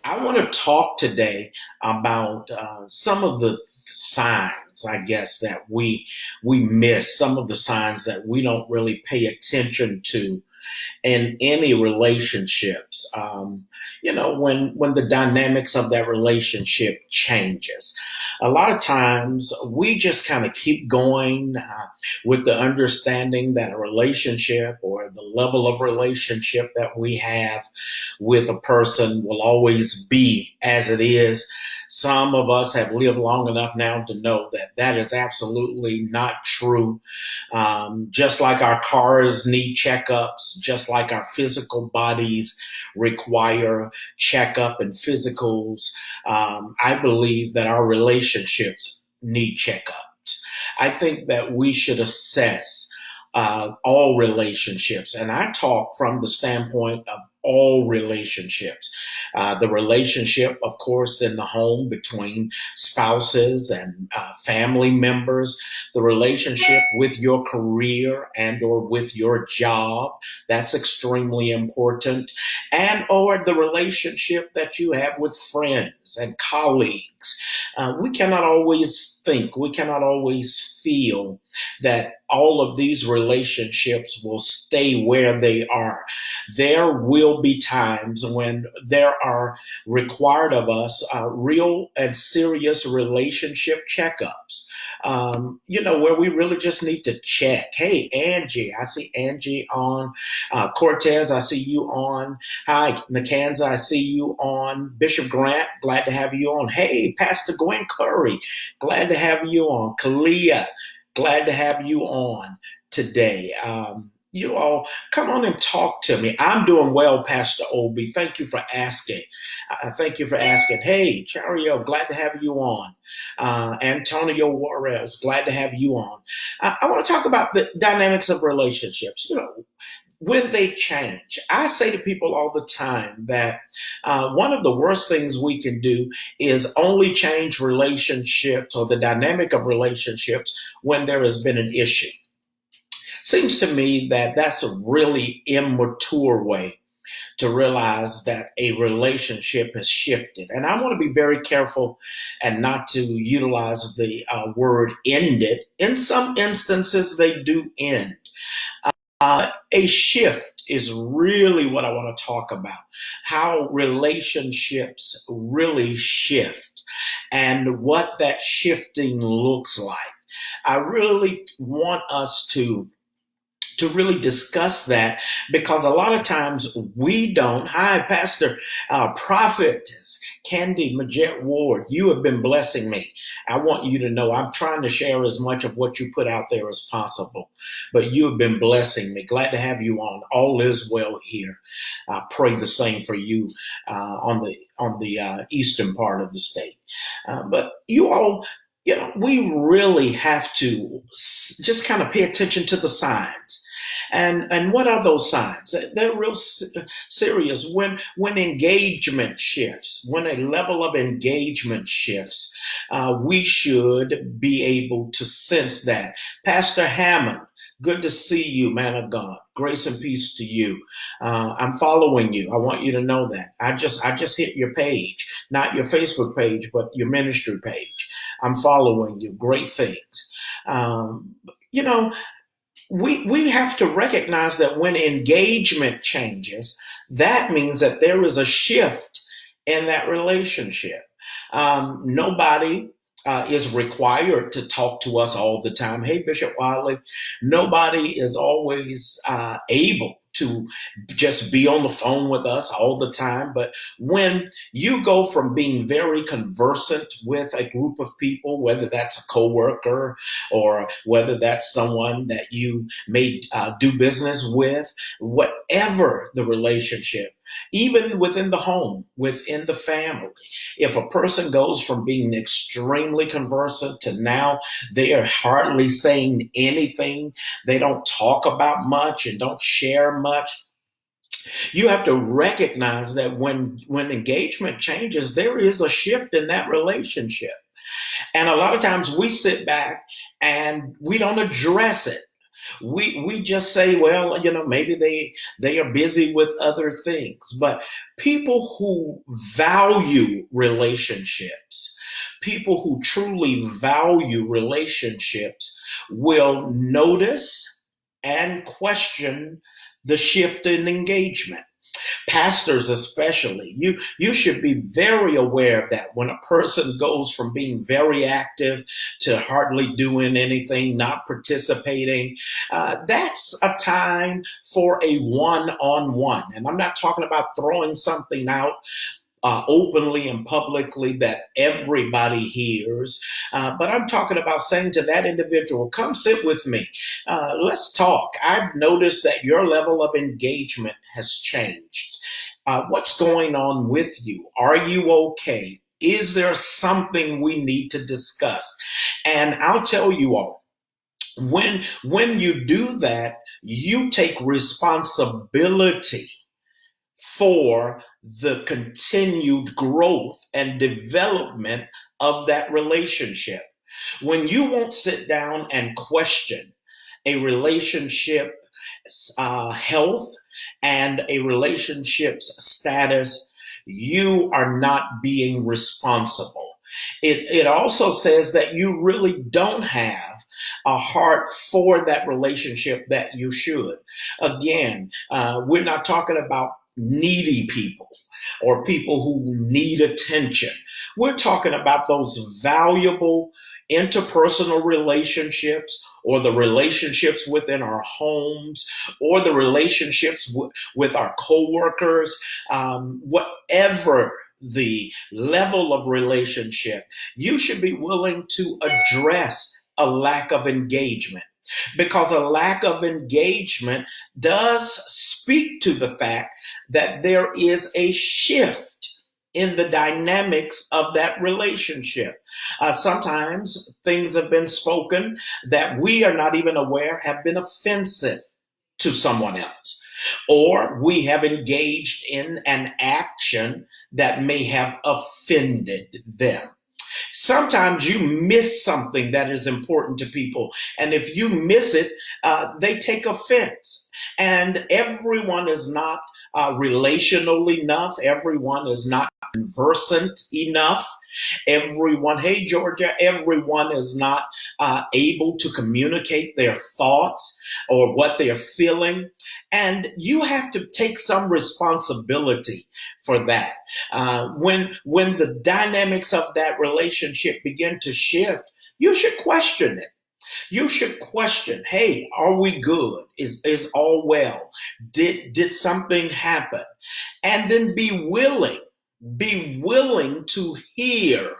I want to talk today about some of the signs, I guess, that we miss. Some of the signs that we don't really pay attention to in any relationships. When the dynamics of that relationship changes, a lot of times we just kind of keep going with the understanding that a relationship or the level of relationship that we have with a person will always be as it is. Some of us have lived long enough now to know that that is absolutely not true. Just like our cars need checkups, just like our physical bodies require checkup and physicals, I believe that our relationships need checkups. I think that we should assess all relationships, and I talk from the standpoint of all relationships. The relationship, of course, in the home between spouses and family members, the relationship with your career and or with your job, that's extremely important, and or the relationship that you have with friends and colleagues. We cannot always think, we cannot always feel that all of these relationships will stay where they are. There will be times when there are required of us real and serious relationship checkups. Where we really just need to check. Hey, Angie, I see Angie on. Cortez, I see you on. Hi, Nakanza, I see you on. Bishop Grant, glad to have you on. Hey, Pastor Gwen Curry, glad to have you on. Kalia, glad to have you on today. You all come on and talk to me. I'm doing well, Pastor Obi. Thank you for asking. Thank you for asking. Hey, Chario, glad to have you on. Antonio Juarez, glad to have you on. I want to talk about the dynamics of relationships. When they change, I say to people all the time that one of the worst things we can do is only change relationships or the dynamic of relationships when there has been an issue. Seems to me that that's a really immature way to realize that a relationship has shifted. And I want to be very careful and not to utilize the word ended. In some instances, they do end. A shift is really what I want to talk about. How relationships really shift and what that shifting looks like. I really want us to really discuss that because a lot of times we don't. Hi, Pastor Prophetess Candy Majette Ward, you have been blessing me. I want you to know I'm trying to share as much of what you put out there as possible, but you have been blessing me. Glad to have you on. All is well here. I pray the same for you on the eastern part of the state. But you all, we really have to just kind of pay attention to the signs. And what are those signs? They're real serious. When engagement shifts, when a level of engagement shifts, we should be able to sense that. Pastor Hammond, good to see you, man of God. Grace and peace to you. I'm following you. I want you to know that. I just hit your page, not your Facebook page, but your ministry page. I'm following you. Great things. You know, we have to recognize that when engagement changes, that means that there is a shift in that relationship. Nobody is required to talk to us all the time. Hey, Bishop Wiley, nobody is always able to just be on the phone with us all the time. But when you go from being very conversant with a group of people, whether that's a coworker or whether that's someone that you may do business with, whatever the relationship, even within the home, within the family, if a person goes from being extremely conversant to now they are hardly saying anything, they don't talk about much and don't share much, you have to recognize that when engagement changes, there is a shift in that relationship. And a lot of times we sit back and we don't address it. We just say, well, maybe they are busy with other things. But people who value relationships, people who truly value relationships will notice and question the shift in engagement. Pastors especially, you should be very aware of that. When a person goes from being very active to hardly doing anything, not participating, that's a time for a one-on-one. And I'm not talking about throwing something out openly and publicly that everybody hears. But I'm talking about saying to that individual, come sit with me. Let's talk. I've noticed that your level of engagement has changed. What's going on with you? Are you okay? Is there something we need to discuss? And I'll tell you all, when you do that, you take responsibility for the continued growth and development of that relationship. When you won't sit down and question a relationship health and a relationship's status, you are not being responsible. It also says that you really don't have a heart for that relationship that you should. Again, we're not talking about needy people or people who need attention. We're talking about those valuable interpersonal relationships, or the relationships within our homes, or the relationships with our coworkers, whatever the level of relationship, you should be willing to address a lack of engagement, because a lack of engagement does speak to the fact that there is a shift in the dynamics of that relationship. Sometimes things have been spoken that we are not even aware have been offensive to someone else, or we have engaged in an action that may have offended them. Sometimes you miss something that is important to people. And if you miss it, they take offense. And everyone is not relational enough. Everyone is not conversant enough. Everyone, hey, Georgia, everyone is not able to communicate their thoughts or what they're feeling. And you have to take some responsibility for that. When the dynamics of that relationship begin to shift, you should question it. You should question, hey, are we good? Is all well? Did something happen? And then be willing to hear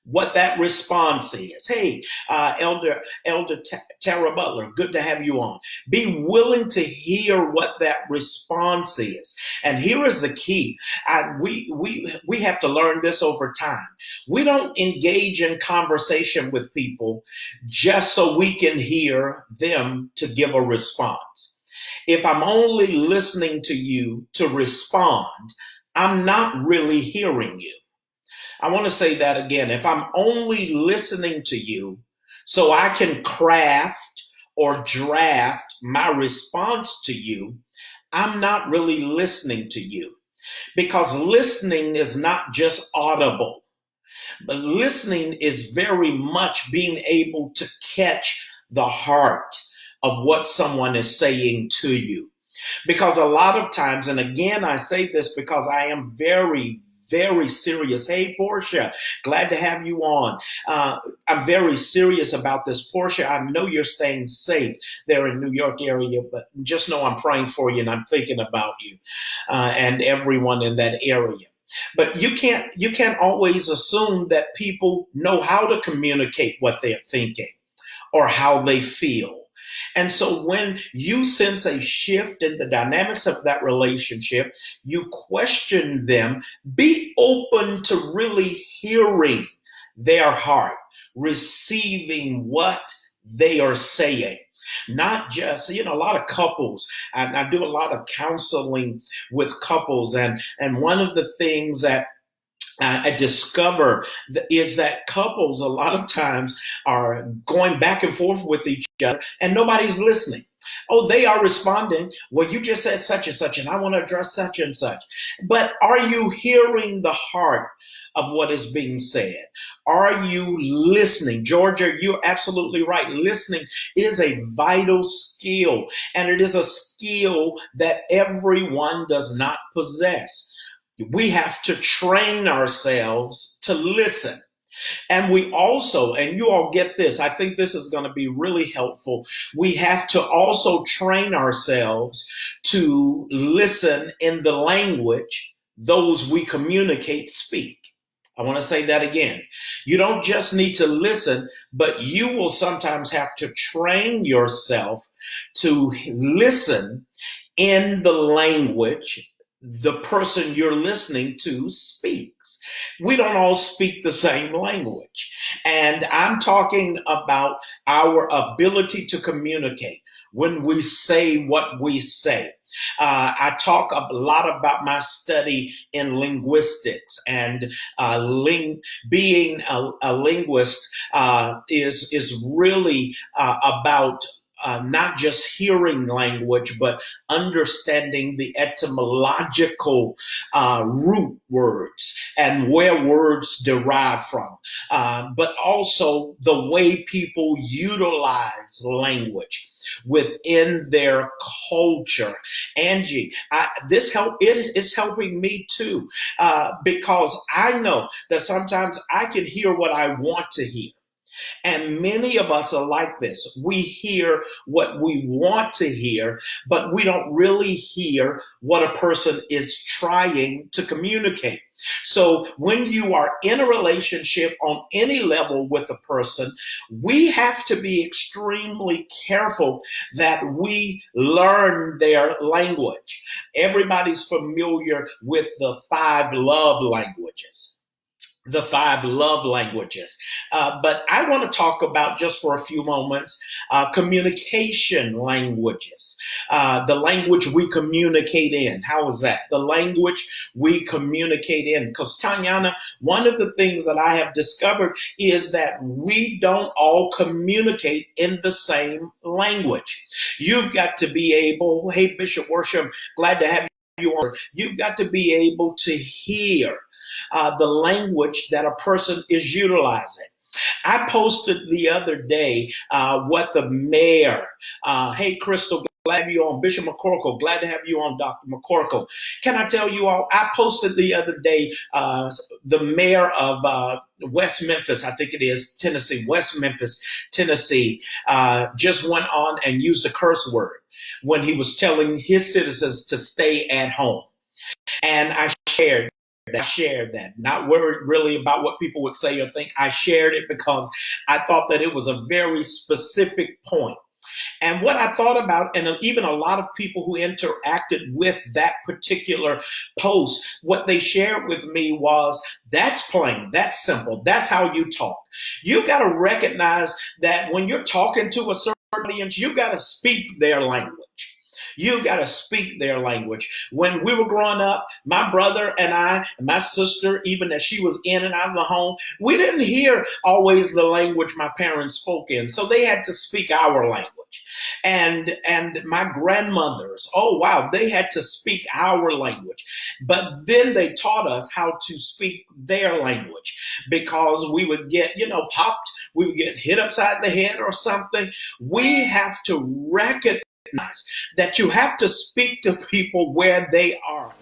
what that response is. Hey, Elder Tara Butler, good to have you on. Be willing to hear what that response is. And here is the key. We have to learn this over time. We don't engage in conversation with people just so we can hear them to give a response. If I'm only listening to you to respond, I'm not really hearing you. I want to say that again. If I'm only listening to you so I can craft or draft my response to you, I'm not really listening to you. Because listening is not just audible, but listening is very much being able to catch the heart of what someone is saying to you. Because a lot of times, and again, I say this because I am very, very serious. Hey, Portia, glad to have you on. I'm very serious about this. Portia, I know you're staying safe there in New York area, but just know I'm praying for you and I'm thinking about you and everyone in that area. But you can't always assume that people know how to communicate what they're thinking or how they feel. And so when you sense a shift in the dynamics of that relationship, you question them, be open to really hearing their heart, receiving what they are saying. Not just, a lot of couples, and I do a lot of counseling with couples, and one of the things that I discover is that couples a lot of times are going back and forth with each other and nobody's listening. Oh, they are responding. Well, you just said such and such, and I want to address such and such. But are you hearing the heart of what is being said? Are you listening? Georgia, you're absolutely right. Listening is a vital skill, and it is a skill that everyone does not possess. We have to train ourselves to listen. And we also, and you all get this, I think this is going to be really helpful. We have to also train ourselves to listen in the language those we communicate speak. I want to say that again. You don't just need to listen, but you will sometimes have to train yourself to listen in the language the person you're listening to speaks. We don't all speak the same language. And I'm talking about our ability to communicate when we say what we say. I talk a lot about my study in linguistics, and being a linguist is really about not just hearing language, but understanding the etymological root words and where words derive from, but also the way people utilize language within their culture. Angie, it is helping me too, because I know that sometimes I can hear what I want to hear. And many of us are like this. We hear what we want to hear, but we don't really hear what a person is trying to communicate. So when you are in a relationship on any level with a person, we have to be extremely careful that we learn their language. Everybody's familiar with the 5 love languages. The 5 love languages. But I want to talk about, just for a few moments, communication languages. The language we communicate in. How is that? The language we communicate in. Because, Tanyana, one of the things that I have discovered is that we don't all communicate in the same language. You've got to be able, hey, Bishop Worsham, glad to have you on. You've got to be able to hear the language that a person is utilizing. I posted the other day what the mayor, hey, Crystal, glad to have you on. Bishop McCorkle, glad to have you on, Dr. McCorkle. Can I tell you all, I posted the other day the mayor of West Memphis, I think it is, Tennessee, West Memphis, Tennessee, just went on and used a curse word when he was telling his citizens to stay at home. And I shared that, not worried really about what people would say or think. I shared it because I thought that it was a very specific point. And what I thought about, and even a lot of people who interacted with that particular post, what they shared with me was, that's plain, that's simple, that's how you talk. You got to recognize that when you're talking to a certain audience, you got to speak their language. You got to speak their language. When we were growing up, my brother and I, and my sister, even as she was in and out of the home, we didn't hear always the language my parents spoke in. So they had to speak our language. And my grandmothers, oh wow, they had to speak our language. But then they taught us how to speak their language, because we would get, popped, we would get hit upside the head or something. We have to recognize that you have to speak to people where they are